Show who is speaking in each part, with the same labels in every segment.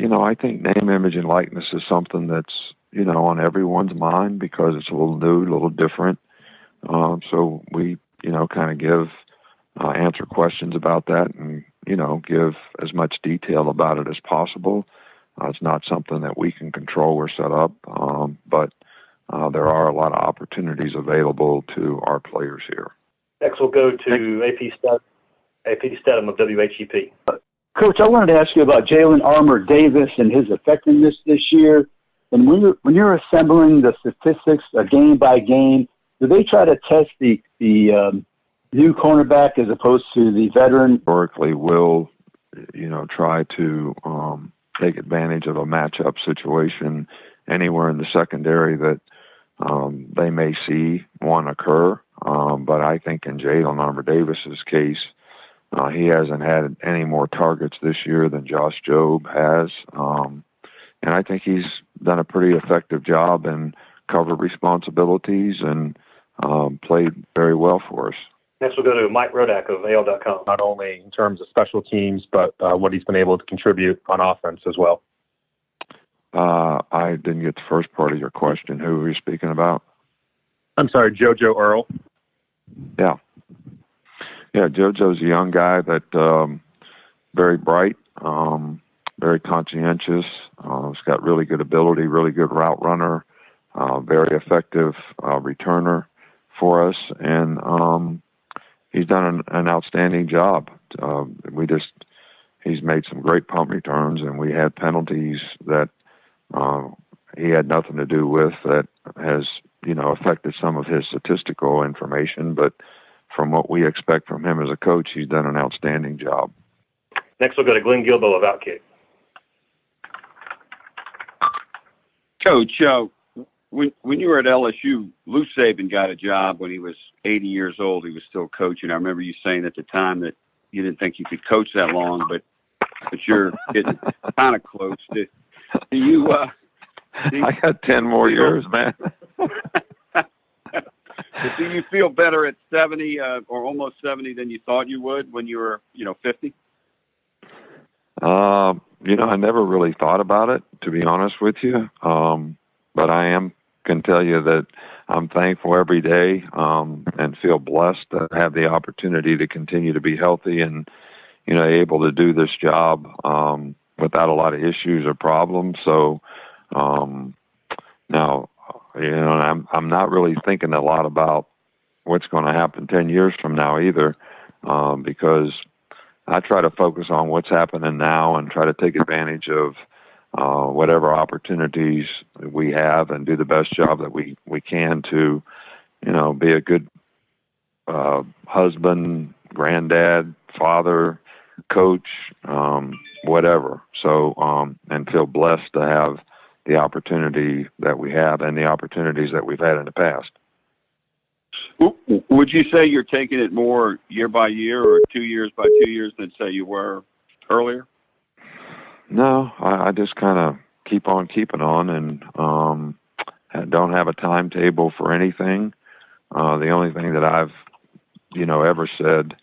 Speaker 1: I think name, image, and likeness is something that's, on everyone's mind because it's a little new, a little different. So we, kind of answer questions about that and, give as much detail about it as possible. It's not something that we can control or set up, but there are a lot of opportunities available to our players here.
Speaker 2: Next, we'll go to AP Stedham of WHEP.
Speaker 3: Coach, I wanted to ask you about Jalen Armour-Davis and his effectiveness this year. And when you're assembling the statistics game by game, do they try to test the new cornerback as opposed to the veteran?
Speaker 1: Historically, will try to take advantage of a matchup situation anywhere in the secondary that they may see one occur. But I think in Jalen Armour-Davis's case, he hasn't had any more targets this year than Josh Jobe has. And I think he's done a pretty effective job in cover responsibilities and played very well for us.
Speaker 2: Next, we'll go to Mike Rodak of AL.com.
Speaker 4: Not only in terms of special teams, but what he's been able to contribute on offense as well.
Speaker 1: I didn't get the first part of your question. Who were you speaking about?
Speaker 4: I'm sorry, Jojo Earle.
Speaker 1: Yeah, Jojo's a young guy that very bright, very conscientious. He's got really good ability, really good route runner, very effective returner for us, and he's done an outstanding job. He's made some great punt returns, and we had penalties that he had nothing to do with that has, affected some of his statistical information. But from what we expect from him as a coach, he's done an outstanding job.
Speaker 2: Next, we'll go to Glenn Gilbo of Outkick.
Speaker 5: Coach, when you were at LSU, Lou Saban got a job when he was 80 years old. He was still coaching. I remember you saying at the time that you didn't think you could coach that long, but you're getting kind of close. Do you?
Speaker 1: I got 10 more years, man.
Speaker 5: Do you feel better at 70 or almost 70 than you thought you would when you were, 50?
Speaker 1: I never really thought about it, to be honest with you. But I can tell you that I'm thankful every day and feel blessed to have the opportunity to continue to be healthy and, able to do this job without a lot of issues or problems. So now, I'm not really thinking a lot about what's going to happen 10 years from now either, because I try to focus on what's happening now and try to take advantage of whatever opportunities we have and do the best job that we can to, be a good husband, granddad, father, coach, whatever. So, and feel blessed to have the opportunity that we have and the opportunities that we've had in the past.
Speaker 5: Would you say you're taking it more year by year or 2 years by 2 years than, say, you were earlier?
Speaker 1: No, I just kind of keep on keeping on and don't have a timetable for anything. The only thing that I've, ever said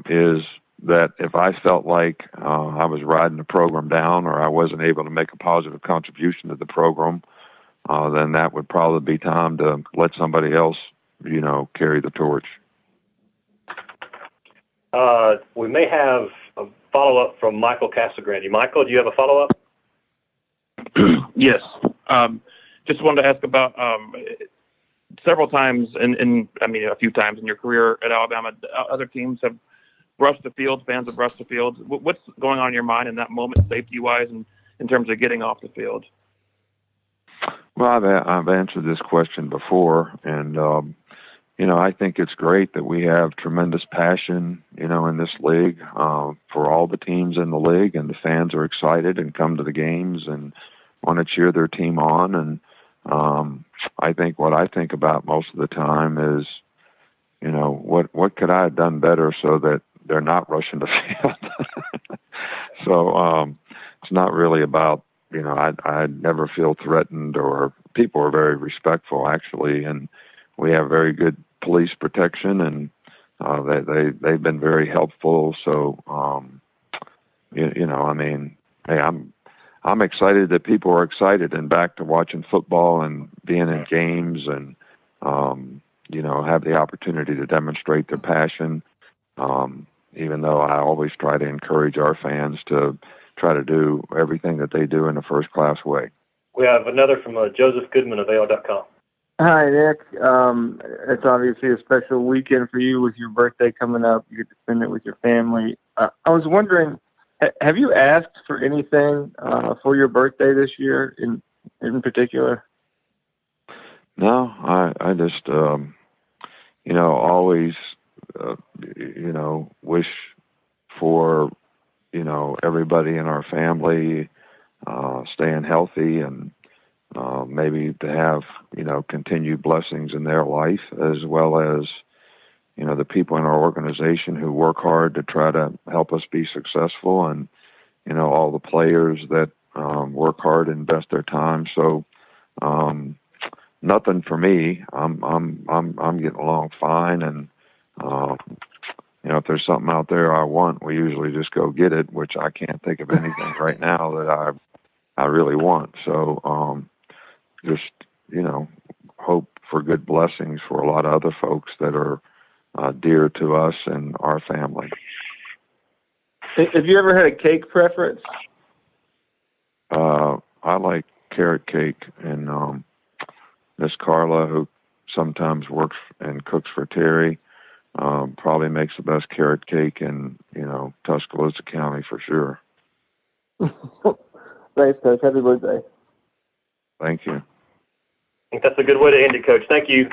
Speaker 1: is that if I felt like I was riding the program down or I wasn't able to make a positive contribution to the program, then that would probably be time to let somebody else, carry the torch.
Speaker 2: We may have a follow-up from Michael Casagrande. Michael, do you have a follow-up?
Speaker 6: Yes. Just wanted to ask about several times, a few times in your career at Alabama, other teams have rushed the field, fans have rushed the field. What's going on in your mind in that moment, safety-wise, and in terms of getting off the field?
Speaker 1: Well, I've answered this question before, and I think it's great that we have tremendous passion, in this league for all the teams in the league, and the fans are excited and come to the games and want to cheer their team on. And I think what I think about most of the time is, what could I have done better so that they're not rushing the field? So it's not really about, I never feel threatened, or people are very respectful, actually, and we have very good police protection, and they've been very helpful. So, hey, I'm excited that people are excited and back to watching football and being in games and, have the opportunity to demonstrate their passion. Even though I always try to encourage our fans to try to do everything that they do in a first-class way.
Speaker 2: We have another from Joseph Goodman of AL.com.
Speaker 7: Hi, Nick. It's obviously a special weekend for you with your birthday coming up. You get to spend it with your family. I was wondering, have you asked for anything for your birthday this year in particular?
Speaker 1: No, I just, always, wish for, everybody in our family staying healthy and maybe to have, continued blessings in their life, as well as, the people in our organization who work hard to try to help us be successful, and, all the players that work hard and invest their time. So nothing for me. I'm getting along fine, and if there's something out there I want, we usually just go get it, which I can't think of anything right now that I really want. So just hope for good blessings for a lot of other folks that are dear to us and our family.
Speaker 7: Have you ever had a cake preference?
Speaker 1: I like carrot cake, and Miss Carla, who sometimes works and cooks for Terry, probably makes the best carrot cake in, Tuscaloosa County for sure.
Speaker 7: Thanks, Coach. Happy birthday.
Speaker 1: Thank you.
Speaker 2: I think that's a good way to end it, Coach. Thank you.